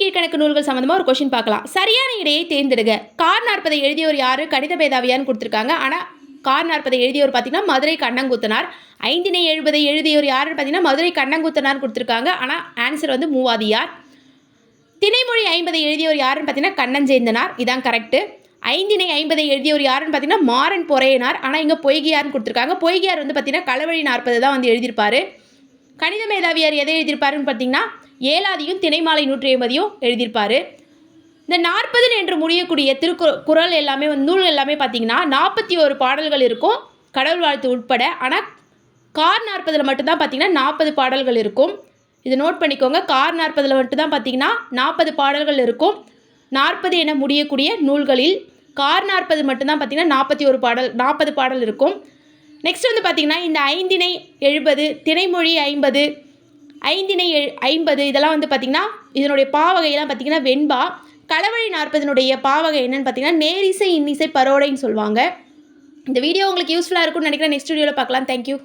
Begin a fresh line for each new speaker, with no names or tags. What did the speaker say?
கீழ்கணக்கு நூல்கள் சம்மந்தமாக ஒரு கொஷின் பார்க்கலாம். சரியான இடையை தேர்ந்தெடுங்க. கார் 40 எழுதியவர் யார்? கணித பேதாவியான்னு கொடுத்துருக்காங்க. ஆனால் கார் 40 எழுதியவர் பார்த்தீங்கன்னா மதுரை கண்ணங்குத்தனார். 5 70 எழுதியவர் யாருன்னு பார்த்தீங்கன்னா மதுரை கண்ணங்குத்தனார்னு கொடுத்துருக்காங்க. ஆனால் ஆன்சர் வந்து மூவாதியார். திணைமொழி 50 எழுதியவர் யாருன்னு பார்த்தீங்கன்னா கண்ணஞ்சேந்தனார். இதான் கரெக்டு. 5 50 எழுதியவர் யாருன்னு பார்த்தீங்கன்னா மாறன் பொறையனார். ஆனால் இங்கே பொய்கையார்னு கொடுத்துருக்காங்க. பொய்கையார் வந்து பார்த்தீங்கன்னா களவழி 40 தான் வந்து எழுதியிருப்பார். கணித மேதாவியார் எதை எழுதியிருப்பாருன்னு பார்த்தீங்கன்னா ஏலாதியும் திணைமாலை 150 எழுதியிருப்பார். இந்த 40 என்று முடியக்கூடிய குறள் எல்லாமே நூல் எல்லாமே பார்த்தீங்கன்னா 41 பாடல்கள் இருக்கும், கடவுள் வாழ்த்து உட்பட. ஆனால் கார் 40 மட்டும்தான் பார்த்தீங்கன்னா 40 பாடல்கள் இருக்கும். இதை நோட் பண்ணிக்கோங்க. கார் 40 மட்டும்தான் பார்த்தீங்கன்னா 40 பாடல்கள் இருக்கும். 40 என முடியக்கூடிய நூல்களில் கார் 40 மட்டும்தான் பார்த்தீங்கன்னா 40 பாடல் இருக்கும். நெக்ஸ்ட் வந்து பார்த்தீங்கன்னா இந்த 5 70 திணைமொழி 50 5 50 இதெல்லாம் வந்து பார்த்திங்கன்னா இதனுடைய பாவகையெல்லாம் பார்த்திங்கன்னா வெண்பா. களவழி 40 பாவகை என்னென்னு பார்த்தீங்கன்னா நேரிசை இன்னிசை பரோடைன்னு சொல்லுவாங்க. இந்த வீடியோ உங்களுக்கு யூஸ்ஃபுல்லாக இருக்கும்னு நினைக்கிறேன். நெக்ஸ்ட் வீடியோவில் பார்க்கலாம். தேங்க்யூ.